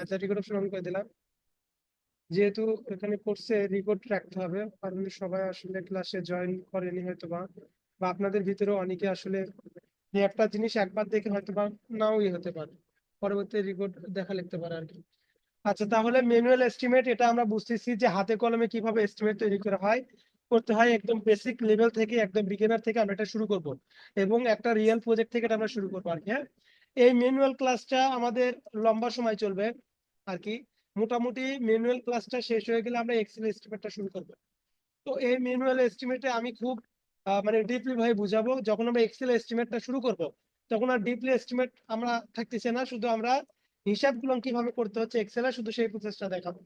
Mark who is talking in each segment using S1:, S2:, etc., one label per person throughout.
S1: আচ্ছা, record option on করে দিলাম। যেহেতু এখানে কোর্সে রেকর্ড রাখতে হবে, কারণ সবাই আসলে ক্লাসে জয়েন করেনি হয়তো বা, বা আপনাদের ভিতরেও অনেকে আসলে যে একটা জিনিস একবার দেখে হয়তো বা নাও হতে পারে, পরবর্তী রেকর্ড দেখা লিখতে পারে আর কি। আচ্ছা, তাহলে ম্যানুয়াল এস্টিমেট এটা আমরা বুঝতেছি যে হাতে কলমে কিভাবে এস্টিমেট তৈরি করা হয়, করতে হয়, একদম বেসিক লেভেল থেকে, একদম বিগিনার থেকে আমরা এটা শুরু করব, এবং একটা রিয়েল প্রজেক্ট থেকে এটা আমরা শুরু করবো আর কি। হ্যাঁ, এই ম্যানুয়াল ক্লাসটা আমাদের লম্বা সময় চলবে আর কি। মোটামুটি ম্যানুয়াল ক্লাসটা শেষ হয়ে গেলে আমরা এক্সেল এস্টিমেটটা শুরু করবো। তো এই ম্যানুয়াল এস্টিমেটে আমি খুব মানে ডিপলি ভাবে বুঝাবো। যখন আমরা এক্সেল এস্টিমেটটা শুরু করব, তখন আর ডিপলি এস্টিমেট আমরা থাকতেছে না, শুধু আমরা হিসাবগুলো কিভাবে করতে হচ্ছে এক্সেলে শুধু সেই প্রসেসটা দেখাবো।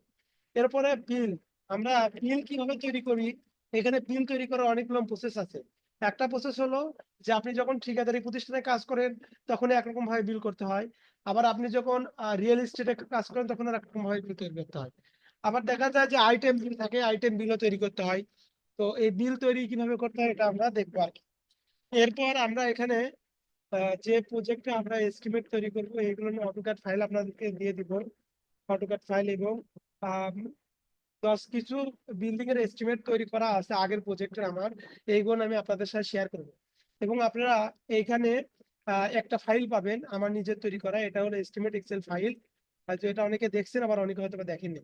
S1: এরপরে বিল, আমরা বিল কিভাবে তৈরি করি, এখানে বিল তৈরি করার অনেকগুলো প্রসেস আছে। একটা প্রসেস হলো যে আপনি যখন ঠিকাদারি প্রতিষ্ঠানে কাজ করেন তখন একরকম ভাবে বিল করতে হয়, আবার আপনি যখন রিয়েল এস্টেটে কাজ করেন তখন আর একরকম ভাবে বিল তৈরি করতে হয়। আবার দেখা যায় যে আইটেম বিল থাকে, আইটেম বিলও তৈরি করতে হয়। তো এই বিল তৈরি কিভাবে করতে হয় এটা আমরা দেখবো আর কি। এরপর আমরা এখানে যে প্রজেক্টে আমরা এস্টিমেট তৈরি করবো এইগুলো নিয়ে অটোক্যাড ফাইল আপনাদেরকে দিয়ে দিব। অটোক্যাড ফাইল এবং আম, 10 কিছু বিল্ডিং এর এস্টিমেট তৈরি করা আছে আগের প্রজেক্টের আমার, এইগুলো আমি আপনাদের সাথে শেয়ার করব। এবং আপনারা এইখানে একটা ফাইল পাবেন আমার নিজের তৈরি করা, এটা হলো এস্টিমেট এক্সেল ফাইল। হয়তো এটা অনেকে দেখছেন, আবার অনেকে হয়তো বা দেখেননি।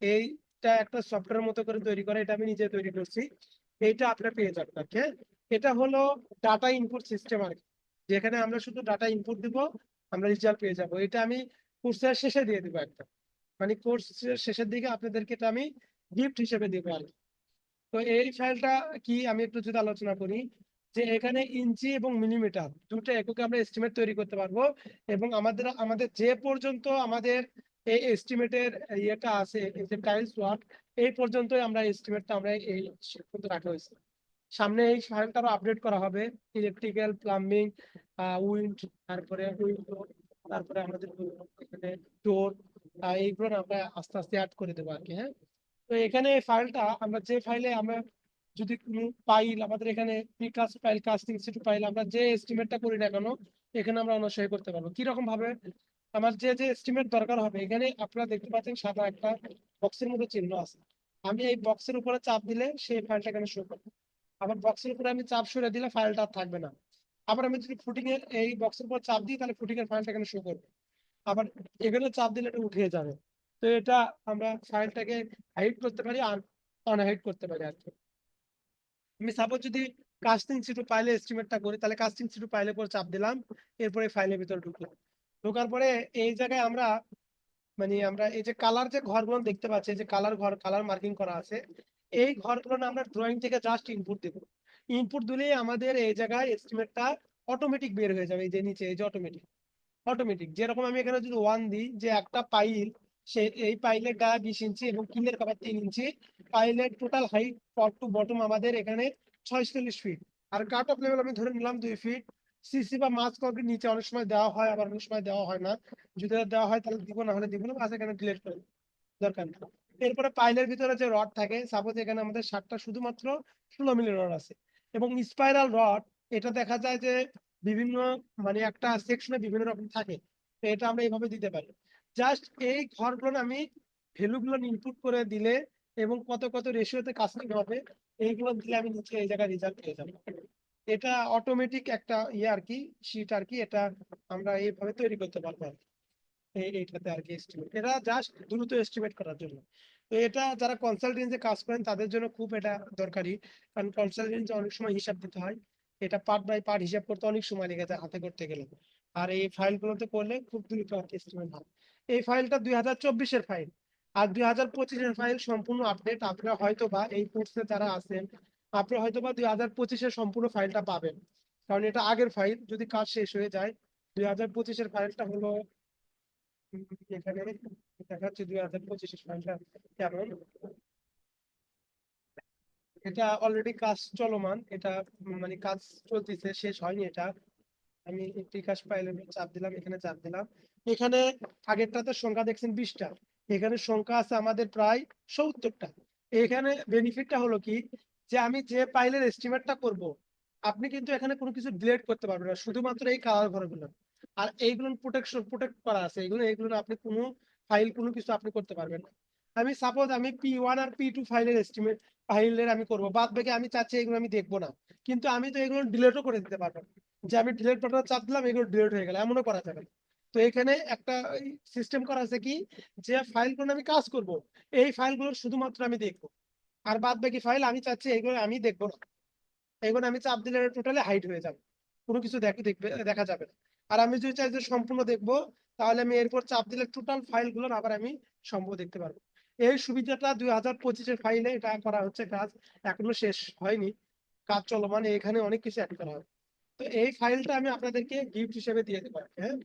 S1: এইটা একটা সফটওয়্যার মতো করে তৈরি করা, এটা আমি নিজে তৈরি করছি। এইটা আপনারা পেয়ে যাবেন আর কি। এটা হলো ডাটা ইনপুট সিস্টেম আর কি, যেখানে আমরা শুধু ডাটা ইনপুট দিব, আমরা রেজাল্ট পেয়ে যাব। এটা আমি কোর্সের শেষে দিয়ে দিব একটা, মানে কোর্স শেষের দিকে আপনাদেরকে এটা আমি গিফট হিসেবে দিব আর কি। তো এই ফাইলটা কি আমি একটু যদি আলোচনা করি, যে এখানে ইঞ্চি এবং মিলিমিটার দুটো এককে আমরা এস্টিমেট তৈরি করতে পারবো। এবং আমাদের আমাদের যে পর্যন্ত আমাদের এই এস্টিমেটের ইয়েটা আছে, এই যে টাইলস ওয়ার্ক, এই পর্যন্তই আমরা এস্টিমেটটা আমরা এই পর্যন্ত রাখা হয়েছে। সামনে এই ফাইলটা আরো আপডেট করা হবে, ইলেকট্রিক্যাল, প্লাম্বিং, উইন্ড, তারপরে উইন্ডো, তারপরে আমাদের এখানে ডোর, এইগুলো আমরা আস্তে আস্তে অ্যাড করে দেবো আর কি। হ্যাঁ, তো এখানে ফাইলটা আমরা যে ফাইলে আমরা যদি কোনো ফাইল আমাদের এখানে precast file, casting sheet file, আমরা যে এস্টিমেটটা করি না কেন এখানে আমরা অনুসরণ করতে পারবো কিরকম ভাবে। আমার যে যে এস্টিমেট দরকার হবে, এখানে আপনারা দেখতে পাচ্ছেন সাদা একটা বক্সের মতো চিহ্ন আছে। আমি এই বক্সের উপরে চাপ দিলে সেই ফাইলটা এখানে শো করবে। আবার বক্সের উপরে আমি চাপ সরিয়ে দিলে ফাইলটা আর থাকবে না। আবার আমি যদি ফুটিং এর এই বক্সের উপর চাপ দিই তাহলে ফুটিং এর ফাইলটা এখানে শো করবে। আবার এখানে চাপ দিলে এটা উঠে যাবে। তো এটা আমরা ফাইলটাকে হাইড করতে পারি আর আনহাইড করতে পারি আর কি। আমি সাপোজ যদি কাস্টিং সিটু ফাইলে এস্টিমেটটা করি, তাহলে কাস্টিং সিটু ফাইলের উপর চাপ দিলাম, এরপরে ফাইলের ভিতরে ঢুকলাম। ঢোকার পরে এই জায়গায় আমরা মানে আমরা এই যে কালার যে ঘরগুলো দেখতে পাচ্ছি, এই যে কালার ঘর, কালার মার্কিং করা আছে, এই ঘরগুলো না আমরা ড্রয়িং থেকে জাস্ট ইনপুট দেবো। ইনপুট দিলেই আমাদের এই জায়গায় এস্টিমেটটা অটোমেটিক বের হয়ে যাবে। এই যে নিচে এই যে অটোমেটিক, অটোমেটিক যেরকম আমি এখানে যদি ওয়ান দিই, যে একটা পাইল, সে এই পাইলের গায়ে 20 ইঞ্চি এবং কিলের কভার 3 ইঞ্চি, পাইলের total height top to bottom আমাদের এখানে 46 ফিট। আর কাট অফ লেভেল আমি ধরে নিলাম 2 ফিট। সিসি বা মাছ কংক্রিট নিচে অনেক সময় দেওয়া হয়, আবার অনেক সময় দেওয়া হয় না। যদি দেওয়া হয় তাহলে দিব, না হলে দিব না, বাস এখানে ডিলিট করে দেব, দরকার নেই। এরপরে পাইলের ভিতরে যে রড থাকে, সাপোজ এখানে আমাদের 7টা শুধুমাত্র 16 মিলি রড আছে। এবং স্পাইরাল রড, এটা দেখা যায় যে বিভিন্ন মানে একটা সেকশনে বিভিন্ন রকম থাকে। তো এটা আমরা এইভাবে দিতে পারি। জাস্ট এই ঘরগুলো আমি ভ্যালুগুলো ইনপুট করে দিলে এবং কত কত রেশিওতে কাস্টিং হবে এইগুলো দিলে আমি নিচে এই জায়গায় রেজাল্ট পেয়ে যাবো। এটা অটোমেটিক একটা ইয়ে আর কি, শীট আর কি। এটা আমরা এইভাবে তৈরি করতে পারবো আর কি। এইটাতে আর কি এস্টিমেট, এটা জাস্ট দ্রুত এস্টিমেট করার জন্য। তো এটা যারা কনসালটেন্সি কাজ করেন তাদের জন্য খুব এটা দরকারি, কারণ কনসালটেন্সি অনেক সময় হিসাব দিতে হয়। এটা পার্ট বাই পার্ট হিসাব করতে অনেক সময় লেগে যায় হাতে করতে গেলে। আর এই ফাইলগুলোতে করলে খুব দ্রুত আর কি এস্টিমেট হয়। এই ফাইলটা 2024-এর ফাইল, আর 2025-এর ফাইল সম্পূর্ণ আপডেট। আপনারা হয়তো বা এই কোর্সে যারা আছেন, আপনারা হয়তো বা 2025-এর সম্পূর্ণ ফাইলটা পাবেন, কারণ এটা আগের ফাইল। যদি কাজ শেষ হয়ে যায়, 2025-এর ফাইলটা হলো এখানে দেখা যাচ্ছে 2025-এর ফাইলটা কেমন। এটা অলরেডি কাজ চলমান, এটা মানে কাজ চলতেছে, শেষ হয়নি এটা। আমি একটি কাজ পাইলে চাপ দিলাম, এখানে চাপ দিলাম। এখানে আগেরটাতে সংখ্যা দেখছেন 20টা, এখানে সংখ্যা আছে আমাদের প্রায় 70টা। এখানে বেনিফিটটা হলো কি, যে আমি যে পাইলের এস্টিমেটটা করব, আপনি কিন্তু এখানে কোনো কিছু ডিলিট করতে পারবেন না, শুধুমাত্র এই কালার ঘরগুলো। আর এইগুলো প্রোটেক্ট করা আছে, এগুলো আপনি কোনো ফাইল কোনো কিছু আপনি করতে পারবেন না। আমি সাপোজ আমি P1 আর P2 ফাইলের এস্টিমেট ফাইলের আমি করবো, বাদ বাকি আমি চাচ্ছি এগুলো আমি দেখবো না, কিন্তু আমি তো এগুলো ডিলিটও করে দিতে পারবো না। যে আমি ডিলিট বাটন চাপ দিলাম এগুলো ডিলিট হয়ে গেল, এমনও করা যাবে না। তো এখানে একটা সিস্টেম করা আছে কি, যে ফাইলগুলো আমি কাজ করব এই ফাইলগুলো শুধুমাত্র আমি দেখবো, আর বাদ বাকি ফাইল আমি চাচ্ছি এগুলো আমি দেখবো না। এগুলো আমি চাপ দিলে টোটালি হাইড হয়ে যাবে, কোনো কিছু দেখা যাবে না। আর আমি যদি চাই যে সম্পূর্ণ দেখবো, তাহলে আমি এরপর চাপ দিলে টোটাল ফাইলগুলোর আবার আমি সম্পূর্ণ দেখতে পারবো। এই সুবিধাটা 2025-এর ফাইলে এটা করা হচ্ছে, কাজ এখনো শেষ হয়নি, কাজ চলমান, এখানে অনেক কিছু অ্যাড করা হবে। তো এই ফাইলটা আমি আপনাদেরকে গিফট হিসেবে দিয়ে দেবো, হ্যাঁ।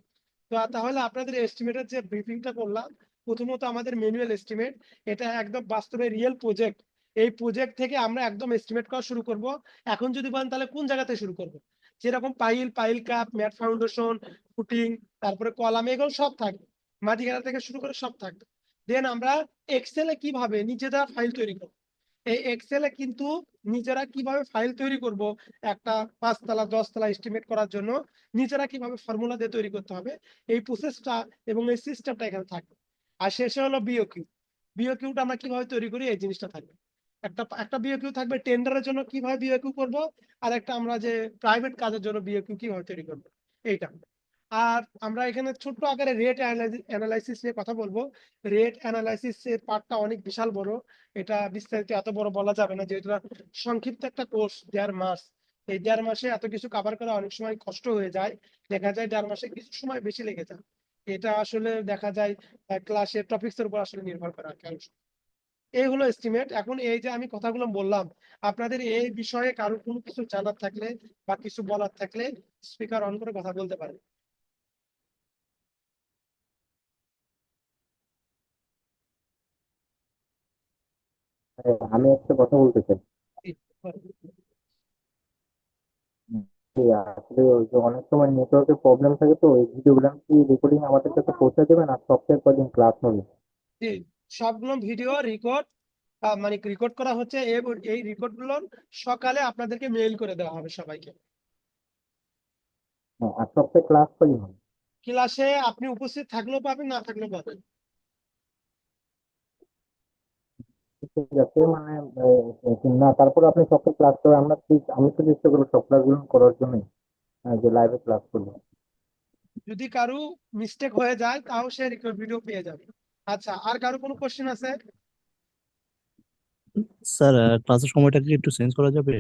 S1: তো তাহলে আপনাদের এস্টিমেটের যে ব্রিফিংটা করলাম, প্রথমত আমাদের ম্যানুয়াল এস্টিমেট, এটা একদম বাস্তবে রিয়েল প্রজেক্ট। এই প্রজেক্ট থেকে আমরা একদম এস্টিমেট করা শুরু করব। এখন যদি বলেন তাহলে কোন জায়গাতে শুরু করব, যেরকম pile cap, mat foundation, footing, তারপরে কলাম, এগুলো সব থাকবে, মাটি কাটা থেকে শুরু করে সব থাকবে। দেন আমরা এক্সেলে কিভাবে নিজেরা ফাইল তৈরি করব, এই এক্সেলে কিন্তু নিজেরা কিভাবে ফাইল তৈরি করব, একটা 5 তলা 10 তলা এস্টিমেট করার জন্য নিজেরা কিভাবে ফর্মুলা দিয়ে তৈরি করতে হবে, এই প্রসেসটা এবং এই সিস্টেমটা এখানে থাকবে। আর শেষে হলো বিওকিউ। বিওকিউটা আমরা কিভাবে তৈরি করি এই জিনিসটা থাকবে। একটা একটা বিওকিউ থাকবে টেন্ডারের জন্য কিভাবে বিওকিউ করব, আর একটা আমরা যে প্রাইভেট কাজের জন্য বিওকিউ কিভাবে তৈরি করব, এইটা। আর আমরা এখানে ছোট্ট আকারে রেট অ্যানালাইসিস নিয়ে কথা বলবো। রেট অ্যানালাইসিস এর পার্টটা অনেক বিশাল বড়, এটা বিস্তারিত এত বড় বলা যাবে না, যেহেতু এটা সংক্ষিপ্ত একটা কোর্স 1.5 মাস। এই 1.5 মাসে এত কিছু কভার করা অনেক সময় কষ্ট হয়ে যায়, দেখা যায় 1.5 মাসে কিছু সময় বেশি লেগে যায়। এটা আসলে দেখা যায় ক্লাসের টপিকস এর উপর আসলে নির্ভর করে আর কি। এই হলো এস্টিমেট। এখন এই যে আমি কথাগুলো বললাম, আপনাদের এই বিষয়ে কারো কোনো কিছু জানার থাকলে বা কিছু বলার থাকলে স্পিকার অন করে কথা বলতে পারেন।
S2: আমি একটা কথা বলতে চাই। যে আসলে ওই যে অনেক সময় নেটওয়ার্কের প্রবলেম থাকে, তো এই ভিডিওগুলো কি রেকর্ডিং আমাদের কাছে পৌঁছে দেবেন, আর সপ্তাহে কদিন ক্লাস হবে?
S1: জি, সবগুলো ভিডিও রেকর্ড, মানে রেকর্ড করা হচ্ছে, এবং এই রেকর্ড গুলো সকালে আপনাদেরকে মেইল করে দেওয়া হবে সবাইকে।
S2: হ্যাঁ, আর সপ্তাহে ক্লাস কদিন হবে?
S1: ক্লাসে আপনি উপস্থিত থাকলেও পাবেন, না থাকলেও পাবেন।
S2: ঠিক আছে, মানে না, তারপর আপনি সপ্তাহে ক্লাস করে আমরা আমি তো চেষ্টা করবো সব ক্লাসগুলো করার জন্য, যে লাইভে ক্লাস করবো।
S1: যদি কারো মিস্টেক হয়ে যায় তাও সে রেকর্ড ভিডিও পেয়ে যাবে। আচ্ছা, আর কারো কোনো কোশ্চেন আছে?
S3: স্যার, ক্লাসের সময়টা কি একটু চেঞ্জ করা যাবে?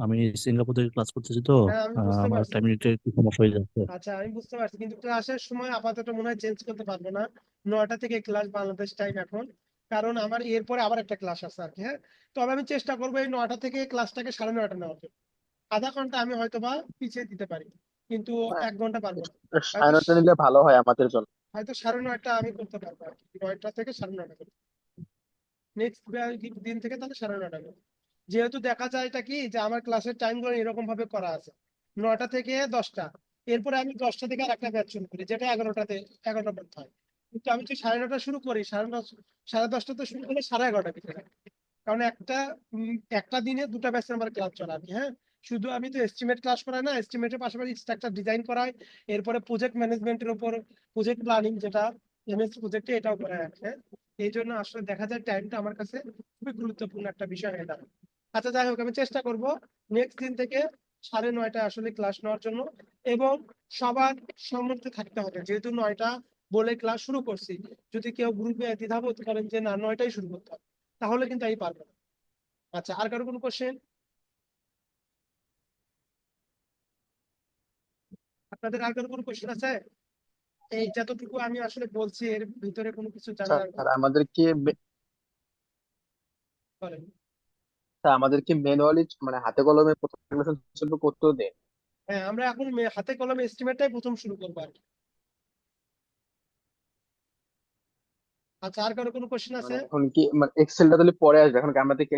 S3: আমি সিঙ্গাপুর থেকে ক্লাস করতেছি তো,
S1: হ্যাঁ, আমি বুঝতে
S3: আমার
S1: পারছি।
S3: টাইম নিতে একটু সমস্যা হয়ে যাচ্ছে।
S1: আচ্ছা, আমি বুঝতে পারছি, কিন্তু ক্লাসের সময় আপাতত মনে হয় চেঞ্জ করতে পারবো না। 9টা থেকে ক্লাস বাংলাদেশ টাইম এখন, কারণ আমার এরপরে আবার একটা ক্লাস আছে আর কি, হ্যাঁ। তবে আমি চেষ্টা করবো এই 9টা থেকে ক্লাসটাকে 9:30 নেওয়ার জন্য। আধা ঘন্টা আমি হয়তো বা পিছিয়ে দিতে পারি, কিন্তু
S4: হ্যাঁ,
S1: 1 ঘন্টা পারবো না।
S4: সাড়ে
S1: হয়তো
S4: নটা নিলে ভালো হয় আমাদের জন্য।
S1: হয়তো 9:30 আমি করতে পারবো আর কি, 9টা থেকে 9:30 করতে। নেক্সট দিন থেকে তাহলে 9:30 করবো। যেহেতু দেখা যায় এটা কি, যে আমার ক্লাসের টাইম গুলো এরকম ভাবে করা আছে, 9টা থেকে 10টা, এরপরে আমি 10টা থেকে আর একটা ব্যাচ শুরু করি, যেটা 11টা পর্যন্ত হয়। কিন্তু আমি যদি 9:30 শুরু করি, 9:30, 10:30 শুরু করলে 11:30 পিছিয়ে যাবে। কারণ একটা দিনে দুটা ব্যাচের আমার ক্লাস চলে আর কি, হ্যাঁ। শুধু আমি তো এস্টিমেট ক্লাস করাই না, এস্টিমেটের পাশাপাশি স্ট্রাকচার ডিজাইন করাই, এরপরে প্রজেক্ট ম্যানেজমেন্টের উপর প্রজেক্ট প্ল্যানিং, যেটা এমএস প্রজেক্টে, এটাও করাই আছে, হ্যাঁ। এই জন্য আসলে দেখা যায় টাইমটা আমার কাছে খুবই গুরুত্বপূর্ণ একটা বিষয় হয়ে দাঁড়ায়। আচ্ছা, যাই হোক, আমি চেষ্টা করব নেক্সট দিন থেকে 9:30 আসলে ক্লাস নেওয়ার জন্য। এবং সবার সম্মতি থাকতে হবে, যেহেতু 9টা বলে ক্লাস শুরু করছি। যদি কেউ গ্রুপে দ্বিধাবোধ করেন যে না 9টাই শুরু করতে হবে, তাহলে কিন্তু আমি পারবো না। আচ্ছা, আর কারো কোনো কোশ্চেন? আপনাদের আর কারো কোনো কোশ্চেন আছে? এই যতটুকু আমি আসলে বলছি এর ভিতরে কোনো কিছু জানার
S4: স্যার
S1: করেন?
S4: আমাদেরকে ম্যানুয়ালি মানে হাতে কলমে প্রথম ক্যালকুলেশন হিসেবে করতে দেয়।
S1: হ্যাঁ, আমরা এখন হাতে কলমে এস্টিমেটটাই প্রথম শুরু করবো আর কি। আচ্ছা, আর কারো কোনো কোশ্চেন আছে?
S4: মানে এখন কি মানে এক্সেলটা তাহলে পরে আসবে, এখন কি আমাদেরকে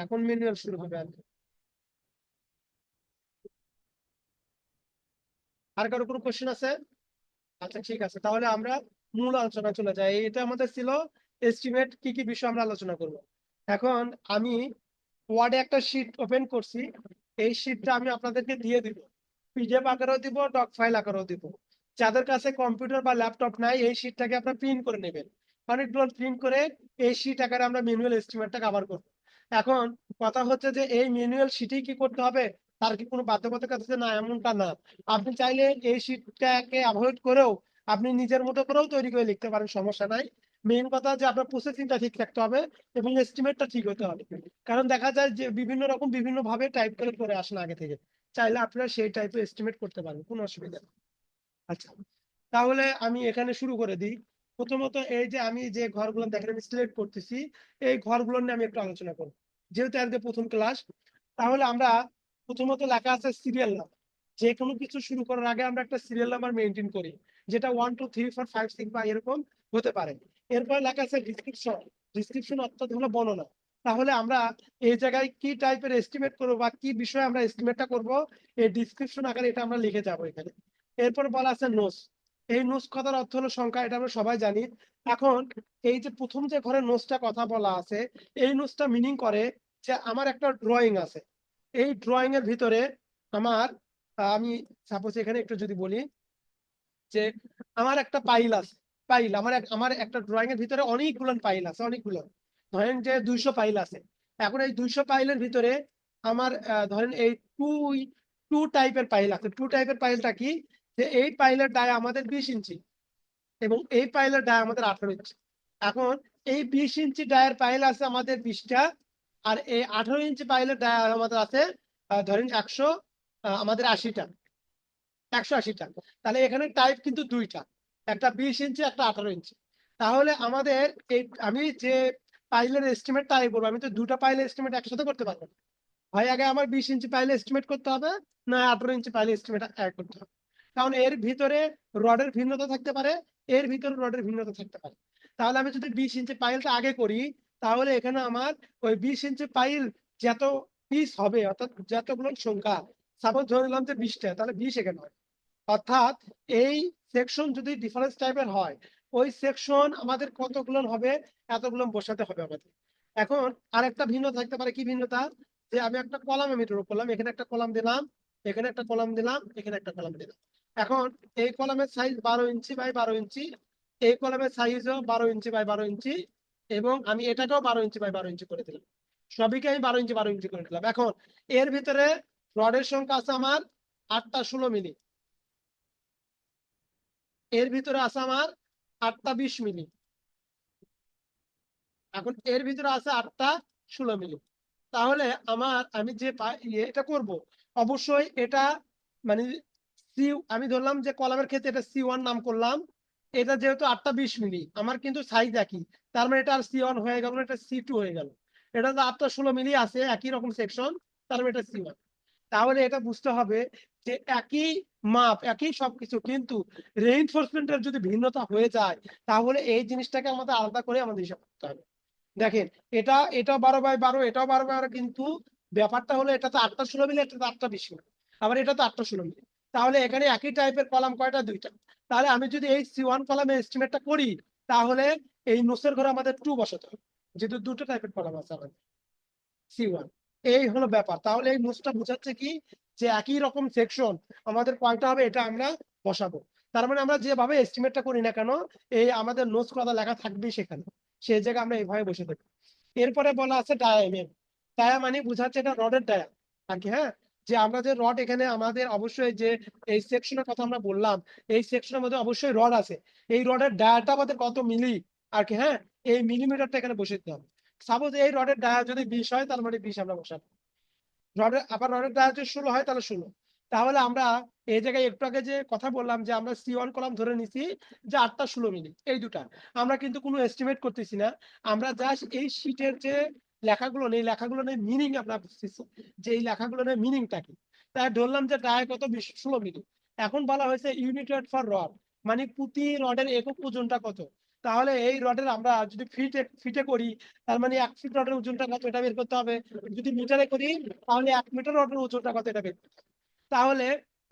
S1: এখন ম্যানুয়াল শুরু হবে আর কি। আর কারো কোনো কোশ্চেন আছে? আচ্ছা, ঠিক আছে, তাহলে আমরা মূল আলোচনা চলে যাই। এটা আমাদের ছিল এস্টিমেট, কি কি বিষয় আমরা আলোচনা করব। এখন আমি ওয়ার্ডে একটা শিট ওপেন করছি, এই শিটটা আমি আপনাদেরকে দিয়ে দিব, পিডিএফ আকারেও দিব, ডক ফাইল আকারেও দিব। যাদের কাছে কম্পিউটার বা ল্যাপটপ নাই এই শীটটাকে আপনারা প্রিন্ট করে নেবেন, অনেকগুলো প্রিন্ট করে এই শীট আকারে আমরা ম্যানুয়াল এস্টিমেটটা কভার করব। এখন কথা হচ্ছে যে এই ম্যানুয়াল শীটেই কি করতে হবে, তার কি কোনো বাধ্যবাধকতা আছে না, এমনটা না। আপনি চাইলে এই শীটটাকে অ্যাভয়েড করেও আপনি নিজের মতো করেও তৈরি করে লিখতে পারেন, সমস্যা নাই। মেইন কথা যে আপনার প্রসেসিংটা ঠিক থাকতে হবে এবং এস্টিমেটটা ঠিক হতে হবে। কারণ দেখা যায় যে বিভিন্ন রকম বিভিন্ন ভাবে টাইপ করে আসেন আগে থেকে, চাইলে আপনারা সেই টাইপের এস্টিমেট করতে পারেন, কোনো অসুবিধা নেই। আচ্ছা, তাহলে আমি এখানে শুরু করে দিই। প্রথমত এই যে আমি যে ঘরগুলো দেখেন আমি সিলেক্ট করতেছি, এই ঘরগুলো নিয়ে আমি একটু আলোচনা করব, যেহেতু আজকে প্রথম ক্লাস। তাহলে আমরা প্রথমত লেখা আছে সিরিয়াল নাম্বার। যে কোনো কিছু শুরু করার আগে আমরা একটা সিরিয়াল নাম্বার মেনটেন করি, যেটা 1 2 3 4 5 6 বা এরকম হতে পারে। এরপর লেখা আছে ডিসক্রিপশন। ডিসক্রিপশন অর্থাৎ হলো বর্ণনা। তাহলে আমরা এই জায়গায় কি টাইপের এস্টিমেট করবো বা কি বিষয়ে আমরা এস্টিমেটটা করব, এই ডিসক্রিপশন আকারে এটা আমরা লিখে যাবো এখানে। এরপর বলা আছে নোটস। এই নোটস কথার অর্থ হলো সংখ্যা, এটা আমরা সবাই জানি। এখন এই যে প্রথম যে ঘরে নোটসটা কথা বলা আছে, এই নোটসটা মিনিং করে যে আমার একটা ড্রয়িং আছে। এই ড্রয়িং এর ভিতরে আমার আমি সাপোজ এখানে একটু যদি বলি যে আমার একটা পাইল আছে। পাইল আমার একটা ড্রয়িং এর ভিতরে অনেকগুলো পাইল আছে, অনেকগুলো। ধরেন যে 200 পাইল আছে। এখন এই 200 পাইলের ভিতরে আমার ধরেন এই টু টু টাইপের পাইল আছে। টু টাইপের পাইলটা কি, যে এই পাইলের ডায়া আমাদের 20 ইঞ্চি এবং এই পাইলের ডায়া আমাদের 18 ইঞ্চি। এখন এই 20 ইঞ্চি ডায়ের পাইল আছে আমাদের 20টা, আর এই 18 ইঞ্চি পাইলের ডায়া আমাদের আছে ধরেন আমাদের 80টা, 180টা। তাহলে এখানে টাইপ কিন্তু দুইটা, একটা 20 ইঞ্চি, একটা 18 ইঞ্চি। তাহলে আমাদের এই আমি যে পাইলের এস্টিমেটটা আগে করবো, আমি তো দুটা পাইলের এস্টিমেট একসাথে করতে পারবো না। হয় আগে আমার 20 ইঞ্চি পাইলে এস্টিমেট করতে হবে, না 18 ইঞ্চি পাইলে এস্টিমেট এক করতে হবে। কারণ এর ভিতরে রডের ভিন্নতা থাকতে পারে, এর ভিতরে রডের ভিন্নতা থাকতে পারে। তাহলে আমি যদি 20 ইঞ্চি পাইলটা আগে করি, তাহলে এখানে আমার ওই 20 ইঞ্চি পাইল যত পিস হবে, অর্থাৎ যতগুলো সংখ্যা, সাপোজ ধরে নিলাম যে 20টা, তাহলে 20 এখানে হয়। অর্থাৎ এই সেকশন যদি ডিফারেন্স টাইপের হয়, ওই সেকশন আমাদের কতগুলো হবে, এতগুলো বসাতে হবে আমাদের। এখন আরেকটা ভিন্ন থাকতে পারে, কি ভিন্নতা, যে আমি একটা কলাম আমি ড্র করলাম, এখানে একটা কলাম দিলাম, এখানে একটা কলাম দিলাম, এখানে একটা কলাম দিলাম। এখন এই কলামের সাইজ 12 ইঞ্চি বাই 12 ইঞ্চি, এই কলামের সাইজও 12 ইঞ্চি বাই 12 ইঞ্চি, এবং আমি এটাকেও 12 ইঞ্চি বাই 12 ইঞ্চি করে দিলাম। সবইকে আমি 12 ইঞ্চি 12 ইঞ্চি করে দিলাম। এখন এর ভিতরে রডের সংখ্যা আছে আমার 8টা 16 মিলি, এর ভিতরে আছে আমার 8টা 20 মিলি, এখন এর ভিতরে আছে 8টা 16 মিলি। তাহলে আমি যে এটা করব, অবশ্যই এটা মানে সি, আমি ধরলাম যে কলামের ক্ষেত্রে এটা C1 নাম করলাম। এটা যেহেতু 8টা 20 মিলি, আমার কিন্তু সাইজ একই, তার মানে এটা আর C1 হয়ে গেল না, এটা C2 হয়ে গেল। এটা তো 8টা 16 মিলি আছে, একই রকম সেকশন, তার মানে এটা C1। তাহলে এটা বুঝতে হবে যে একই মাপ, একই সবকিছু, কিন্তু রেইনফোর্সমেন্টের যদি ভিন্নতা হয়ে যায়, তাহলে এই জিনিসটাকে আমাদের আলাদা করে আমাদের হিসাব করতে হবে। দেখেন, এটাও 12 বাই 12, এটাও 12 বাই 12, কিন্তু ব্যাপারটা হলো এটা তো 8টা 16 মিলি, এটা তো 8টা 20 মিলি, আবার এটা তো 8টা 16 মিলি। তাহলে এখানে একই টাইপের কলাম কয়টা, দুইটা। তাহলে আমি যদি এই C1 কলামের এস্টিমেটটা করি, তাহলে এই নোসের ঘরে আমাদের 2 বসাতে হবে, যেহেতু দুটো টাইপের কলাম আছে আমাদের C1। এই হলো ব্যাপার। তাহলে এই নোটসটা বোঝাচ্ছে কি, যে একই রকম সেকশন আমাদের কয়টা হবে এটা আমরা বসাবো। তার মানে আমরা যেভাবে এস্টিমেটটা করি না কেন, এই আমাদের নোটস কথা লেখা থাকবেই সেখানে, সেই জায়গায় আমরা এইভাবে বসে দেবো। এরপরে বলা আছে ডায়ামিটার। ডায়া মানে বোঝাচ্ছে এটা রডের ডায়া আর কি। হ্যাঁ, যে আমরা যে রড এখানে আমাদের অবশ্যই যে এই সেকশনের কথা আমরা বললাম, এই সেকশনের মধ্যে অবশ্যই রড আছে, এই রডের ডায়াটা আমাদের কত মিলি আর কি। হ্যাঁ, এই মিলিমিটারটা এখানে বসে দিতে হবে। সাপোজ এই রডের ডায়া যদি 20 হয়, তার মানে 20 আমরা বসাবো। রডের ডায়া যদি 16 হয়, তাহলে 16। তাহলে আমরা এই জায়গায় একটু আগে যে কথা বললাম যে আমরা C1 কলাম ধরে নিছি যে 8টা 16 মিলি, এই দুটা আমরা কিন্তু কোনো এস্টিমেট করতেছি না। আমরা জাস্ট এই শীটের যে লেখাগুলো নেই, লেখাগুলো নেই মিনিং আমরা বুঝতেছি যে এই লেখাগুলো নেই মিনিংটা কি। তাই ধরলাম যে ডায়া কত, 16 মিলি। এখন বলা হয়েছে ইউনিট ওয়েট ফর রড, মানে প্রতি রডের একক ওজনটা কত। তাহলে এই রডের আমরা যদি ফিটে ফিটে করি, তার মানে 1 ফিট রডের ওজনটা কত এটা বের করতে হবে। যদি মিটারে করি, তাহলে 1 মিটার রডের ওজনটা কত এটা বের করতে হবে। তাহলে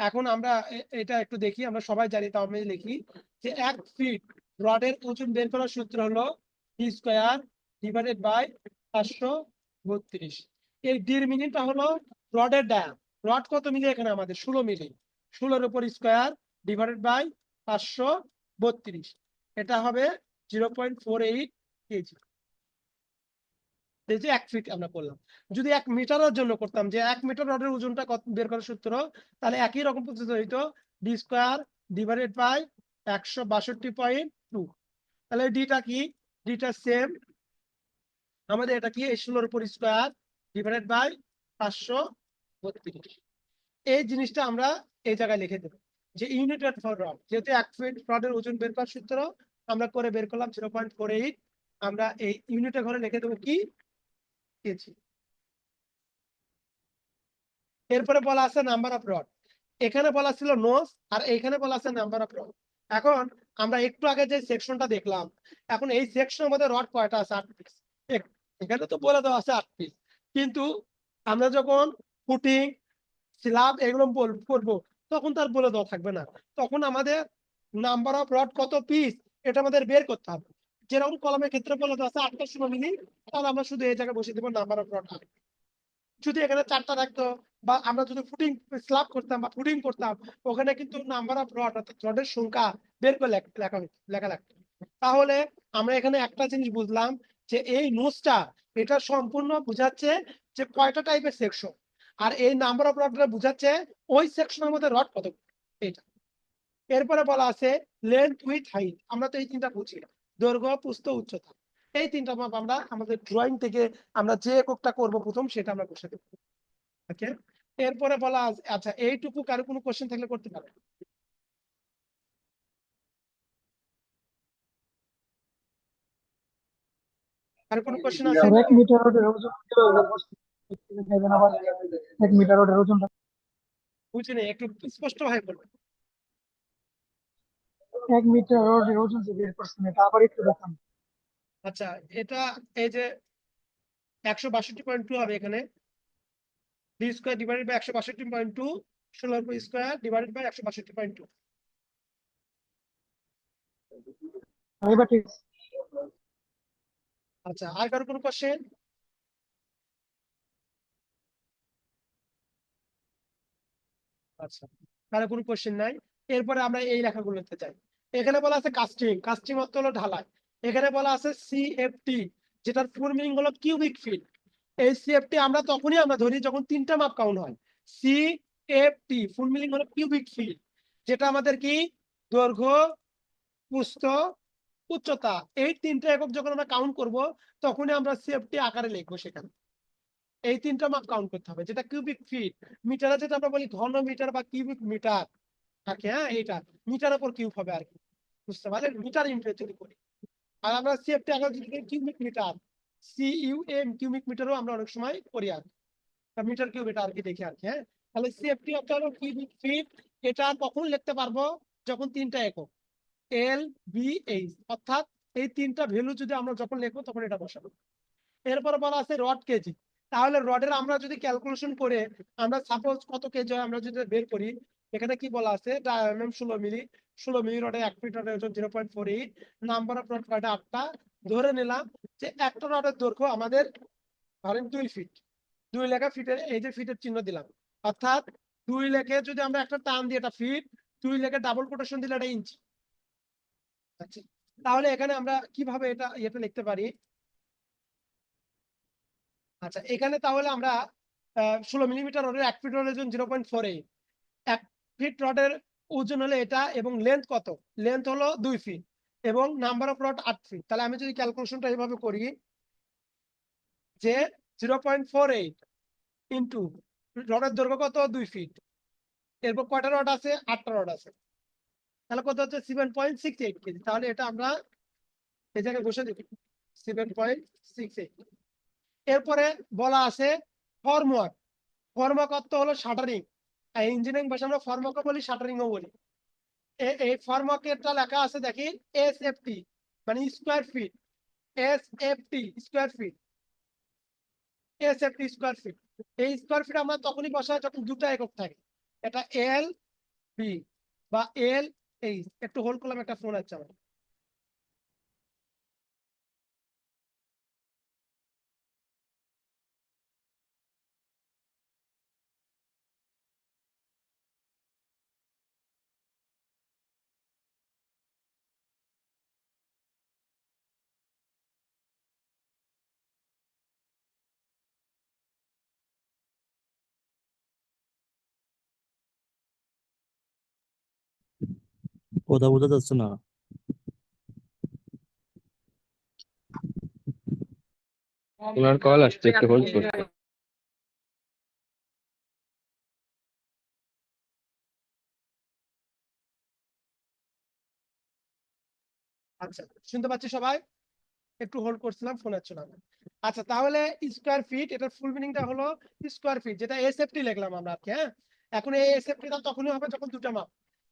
S1: এখন আমরা এটা একটু দেখি, আমরা সবাই জানি, তাও আমি লিখি যে 1 ফিট রডের ওজন বের করার সূত্র হলো ডি স্কোয়ার ডিভাইডেড বাই 532। এই ডির মিনিটটা হলো রডের ডায়া। রড কত মিলি এখানে আমাদের 16 মিলি, 16-এর উপর স্কোয়ার ডিভাইডেড বাই 532। এটা হবে 0.48 কেজি। এই যে 1 ফিট আমরা করলাম। যদি 1 মিটারের জন্য করতাম, যে 1 মিটার রডের ওজনটা কত বের করার সূত্র, তাহলে একই রকম পদ্ধতি হইতো, ডি স্কোয়ার ডিভাইডেড বাই 162.2। তাহলে ডিটা কি, ডিটা সেম আমাদের, এটা কি 16 উপর স্কোয়ার ডিভাইডেড বাই 532। এই জিনিসটা আমরা এই জায়গায় লিখে দেবো, যে ইউনিটেড ফর রড, যেহেতু 1 ফিট রডের ওজন বের করার সূত্র আমরা করে বের করলাম 0.48, আমরা এই ইউনিটের ঘরে লিখে দেবো কি, কেজি। এরপরে বলা আছে নাম্বার অফ রড, এখানে বলা ছিল নোজ, আর এইখানে বলা আছে নাম্বার অফ রড। এখন আমরা একটু আগে যে সেকশনটা দেখলাম, এখন এই সেকশনের মধ্যে রড কয়টা আছে, 8 পিস। এখানে তো বলে দেওয়া আছে 8 পিস, কিন্তু আমরা যখন ফুটিং স্ল্যাব এগুলো করবো, তখন তার বলে দেওয়া থাকবে না, তখন আমাদের নাম্বার অফ রড কত পিস এটা আমাদের বের করতে হবে। যেরকম কলমের ক্ষেত্রে বলে দেওয়া আছে 8 মিলি, তাহলে আমরা শুধু এই জায়গায় বসে দেবো নাম্বার অফ রড। যদি এখানে 4টা থাকতো, বা আমরা যদি ফুটিং স্ল্যাব করতাম বা ফুটিং করতাম, ওখানে কিন্তু নাম্বার অফ রড অর্থাৎ রডের সংখ্যা বের করে লেখা লাগতো। তাহলে আমরা এখানে একটা জিনিস বুঝলাম, যে এই নোটসটা এটা সম্পূর্ণ বুঝাচ্ছে যে কয়টা টাইপের সেকশন, আর এই নাম্বার অফ রডটা বুঝাচ্ছে ওই সেকশনের মধ্যে রড কত, এটা। এরপরে বলা আছে লেন্থ উইথ হাইট, আমরা তো এই তিনটা বুঝি, দৈর্ঘ্য প্রস্থ উচ্চতা। এই তিনটা মাপ আমরা আমাদের ড্রয়িং থেকে আমরা যে এককটা করব প্রথম, সেটা আমরা বসে দেবো। ওকে, এরপরে বলা আচ্ছা এইটুকু কারো কোনো কোশ্চেন থাকলে করতে পারে। কারো কোনো কোশ্চেন আছে?
S5: স্যার 1 মিটার রোডের ওজন কিভাবে বের করছেন? একটু দেখাবেন আবার 1 মিটার রোডের ওজনটা।
S1: বুঝিনি, একটু স্পষ্ট ভাবে বলবেন।
S5: 1 মিটার রোডের ওজন যে বের করছেন এটা আবার একটু দেখান।
S1: আচ্ছা, এটা এই যে 162.2 হবে এখানে, D square divided by 162.2, 16 square divided by 162.2।
S5: এবার ঠিক আছে।
S1: আচ্ছা, আর কারো কোনো কোশ্চেন? আচ্ছা, কারো কোনো কোশ্চেন নাই। এরপরে আমরা এই লেখাগুলোতে যাই। এখানে বলা আছে কাস্টিং, কাস্টিং অর্থ হলো ঢালাই। এখানে বলা আছে সিএফটি, যেটার ফুল মিনিং হলো কিউবিক ফিট। এই সিএফটি আমরা তখনই আমরা ধরি যখন 3টা মাপ কাউন্ট হয়। সিএফটি ফুল মিনিং হলো কিউবিক ফিট, যেটা আমাদের কি দৈর্ঘ্য, প্রস্থ, উচ্চতা, এই 3টা একক যখন আমরা কাউন্ট করব, তখনই আমরা সিএফটি আকারে লিখবো সেখানে। এই 3টা মাপ কাউন্ট করতে হবে, যেটা কিউবিক ফিট। মিটারে যেটা আমরা বলি ঘন মিটার বা কিউবিক মিটার আর কি, হ্যাঁ এইটা মিটারের উপর কিউব হবে আর কি, বুঝতে পারলেন, মিটার ইউনিট যদি করি। আর আমরা সিএফটি আকারে যদি করি কিউবিক মিটার, সিইউএম কিউবিক মিটারও আমরা অনেক সময় করি আর মিটার কিউব, এটা আর কি দেখি আর কি, হ্যাঁ। তাহলে সিএফটি অর্থ হলো কিউবিক ফিট। এটা কখন লিখতে পারবো, যখন 3টা একক এল বি এইচ, অর্থাৎ এই 3টা ভ্যালু যদি আমরা যখন লিখবো তখন এটা বসাবো। এরপর বলা আছে রড কেজি। তাহলে রডের আমরা যদি ক্যালকুলেশন করে আমরা সাপোজ কত কেজি হয় আমরা যদি বের করি, এখানে কি বলা আছে, ডায়ামিটার 16 মিলি, 16 মিলি রডে 1 ফিট রডের ওজন 0.48, নাম্বার অফ রড কয়টা 8টা, ধরে নিলাম যে একটা রডের দৈর্ঘ্য আমাদের ধরেন 2 ফিট, 2 লেখা ফিটের এই যে ফিটের চিহ্ন দিলাম, অর্থাৎ 2 লেখে যদি আমরা একটা টান দিই এটা ফিট, 2 লেখে ডাবল কোটেশন দিলে এটা ইঞ্চি। আচ্ছা, তাহলে এখানে আমরা কিভাবে এটা লিখতে পারি। আচ্ছা, এখানে তাহলে আমরা 16 মিলিমিটার রডের 1 ফিট রডের ওজন 0.48, 1 ফিট রডের ওজন হলো এটা, এবং লেন্থ কত, লেন্থ হলো 2 ফিট, এবং নাম্বার অফ রড 8 ফিট। তাহলে আমি যদি ক্যালকুলেশনটা এইভাবে করি, যে 0.48 ইন্টু রডের দৈর্ঘ্য কত 2 ফিট, এরপর কয়টা রড আছে, 8টা রড আছে, তাহলে কত হচ্ছে 7.68 কেজি। তাহলে এটা আমরা এই জায়গায় বসে দিই 7.68। এরপরে বলা আছে ফর্মওয়ার্ক, ফর্মওয়ার্ক অর্থ হলো শাটারিং, ইঞ্জিনিয়ারিং ভাষা আমরা ফর্মওয়ার্কও বলি শাটারিংও বলি। এই ফর্মওয়ার্কেরটা লেখা আছে দেখি এসএফটি, মানে square feet, SFT square feet, SFT square feet. এই স্কোয়ার ফিট আমরা তখনই বসাই যখন 2টা একক থাকে, এটা এল বি বা এল এইচ। একটু হোল্ড করলাম, একটা ফোন আছে আমার।
S3: কথা বোঝা যাচ্ছে না।
S4: তোমার কল আসছে, একটু হোল্ড করো।
S1: আচ্ছা, শুনতে পাচ্ছি সবাই? একটু হোল্ড করছিলাম, ফোন আসছিল না। আচ্ছা, তাহলে স্কোয়ার ফিট এটার ফুল মিনিংটা হলো স্কোয়ার ফিট, যেটা এসএফটি লিখলাম আমরা আর কি। হ্যাঁ, এখন এই এসএফটিটা তখনই হবে যখন দুটো মাপ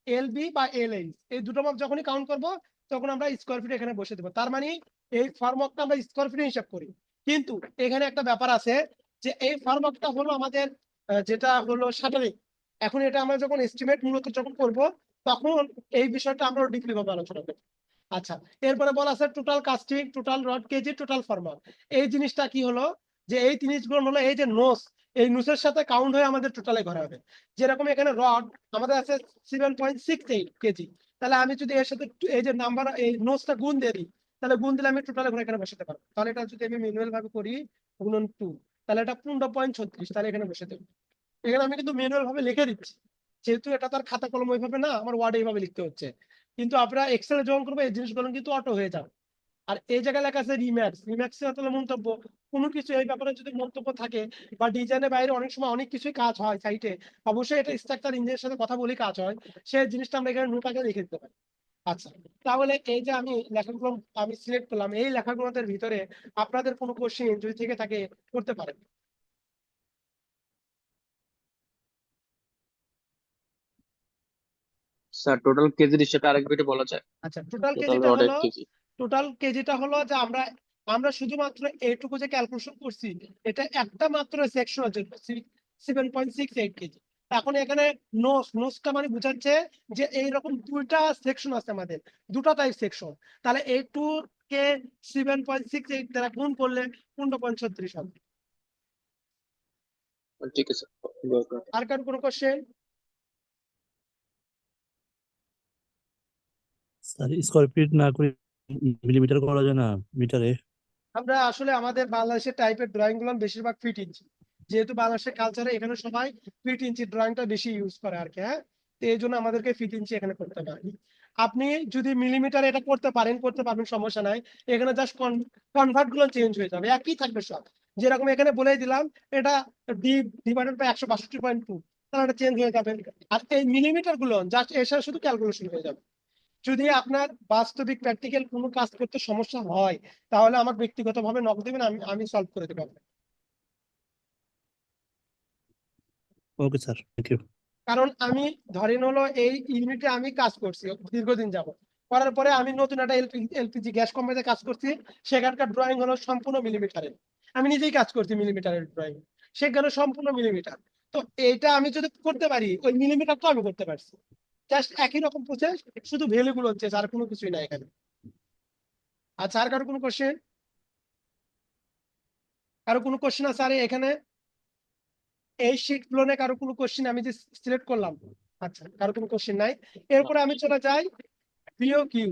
S1: এল বি বা এল এইচ, এই দুটো মাপ যখনই কাউন্ট করব তখন আমরা স্কোয়ার ফিট এখানে বসে দেবো। তার মানে এই ফর্মটা আমরা স্কোয়ার ফিটে হিসাব করি। কিন্তু এখানে একটা ব্যাপার আছে, যে এই ফর্মটা হলো আমাদের যেটা হলো স্যাটেলাইট। এখন এটা আমরা যখন এস্টিমেট মূলত যখন করব, তখন এই বিষয়টা আমরা ডিপলি ভাবে আলোচনা করব। আচ্ছা, এরপরে বলা আছে total casting, total rod KG, total formal. এই জিনিসটা কি হলো, যে এই জিনিসগুলো হলো এই যে নোস, এই নোসের সাথে কাউন্ট হয়ে আমাদের টোটালে ঘরে হবে। যেরকম এখানে রড আমাদের আছে 7.68 কেজি, তাহলে আমি যদি এর সাথে এই যে নাম্বার এই নোসটা গুণ দিয়ে দিই, তাহলে গুণ দিলে আমি টোটালে ঘরে এখানে বসাতে পারবো। তাহলে এটা যদি আমি ম্যানুয়াল ভাবে করি, গুণন 2, তাহলে এটা 15.36, তাহলে এখানে বসে দেবো। এখানে আমি কিন্তু ম্যানুয়াল ভাবে লিখে দিচ্ছি, যেহেতু এটা তার খাতা কলম ওইভাবে না, আমার ওয়ার্ড এইভাবে লিখতে হচ্ছে। কিন্তু আপনারা এক্সেলে যখন করবে এই জিনিসগুলো কিন্তু অটো হয়ে যাবে। আর এই জায়গায় লেখা আছে রিম্যাক্স, রিম্যাক্স আসলে মন্তব্য। কোনো কিছু এই ব্যাপারে যদি মন্তব্য থাকে বা ডিজাইনের বাইরে অনেক সময় অনেক কিছুই কাজ হয় সাইটে, অবশ্যই এটা স্ট্রাকচার ইঞ্জিনিয়ারের সাথে কথা বলে কাজ হয়, সেই জিনিসটা আমরা এখানে নোট আগে লিখে দিতে পারি। আচ্ছা, তাহলে এই যে আমি লেখাগুলো আমি সিলেক্ট করলাম, এই লেখাগুলোদের ভিতরে আপনাদের কোনো কোশ্চেন যদি থেকে থাকে করতে পারেন।
S4: স্যার, টোটাল কেজির হিসেবে আরেকবার একটু বলা যায়?
S1: আচ্ছা, টোটাল
S4: টোটাল
S1: কেজিটা
S4: রডের
S1: হলো,
S4: কেজি।
S1: টোটাল কেজিটা হলো যে আমরা আমরা শুধুমাত্র এইটুকু যে ক্যালকুলেশন করছি, এটা একটা মাত্র সেকশনের জন্য 7.68 কেজি। এখন এখানে নোসটা মানে বোঝাচ্ছে যে এইরকম দুইটা সেকশন আছে আমাদের, দুটো টাইপ সেকশন। তাহলে এই টু কে 7.68 দ্বারা গুণ করলে 15.36 হবে।
S4: ঠিক আছে।
S1: আর কারো কোনো কোশ্চেন?
S3: স্যার, স্কোয়ার ফিট না করে মিলিমিটার করা যায় না, মিটারে?
S1: আমরা আসলে আমাদের বাংলাদেশের টাইপের ড্রয়িং গুলো বেশিরভাগ ফিট ইঞ্চি, যেহেতু বাংলাদেশের কালচারে এখানে সবাই ফিট ইঞ্চি ড্রয়িংটা বেশি ইউজ করে আর কি। হ্যাঁ, তো এই জন্য আমাদেরকে ফিট ইঞ্চি এখানে করতে পারি। আপনি যদি মিলিমিটার এটা করতে পারেন, করতে পারবেন, সমস্যা নাই। এখানে জাস্ট কনভার্ট গুলো চেঞ্জ হয়ে যাবে, একই থাকবে সব। যেরকম এখানে বলে দিলাম এটা ডি ডিভাইডেড বাই 162.2, তাহলে এটা চেঞ্জ হয়ে যাবে। আর এই মিলিমিটার গুলো জাস্ট এসে শুধু ক্যালকুলেশন হয়ে যাবে। যদি আপনার বাস্তবিক প্র্যাকটিক্যাল কোনো কাজ করতে সমস্যা হয়, তাহলে আমার ব্যক্তিগতভাবে নক দেবেন, আমি আমি সলভ করে দেবো আপনাকে।
S3: Okay sir, thank you.
S1: কারণ আমি ধরেন হলো এই ইউনিটে আমি কাজ করছি দীর্ঘদিন যাবত, করার পরে আমি নতুন একটা এলপিজি গ্যাস কোম্পানিতে কাজ করছি। সেখানকার ড্রয়িং হলো সম্পূর্ণ মিলিমিটারের। আমি নিজেই কাজ করছি মিলিমিটারের ড্রয়িং, সেখানে সম্পূর্ণ মিলিমিটার। তো এইটা আমি যদি করতে পারি, ওই মিলিমিটার তো আমি করতে পারছি। জাস্ট একই রকম প্রসেস, শুধু ভ্যালু গুলো হচ্ছে, আর কোনো কিছুই না এখানে। আচ্ছা, আর কারো কোনো কোশ্চেন? কারো কোনো কোশ্চেন আছে আর এখানে এই শীট গুলো নিয়ে কারো কোনো কোশ্চেন আমি যে সিলেক্ট করলাম? আচ্ছা, কারো কোনো কোশ্চেন নাই। এরপরে আমি চলে যাই বিওকিউ।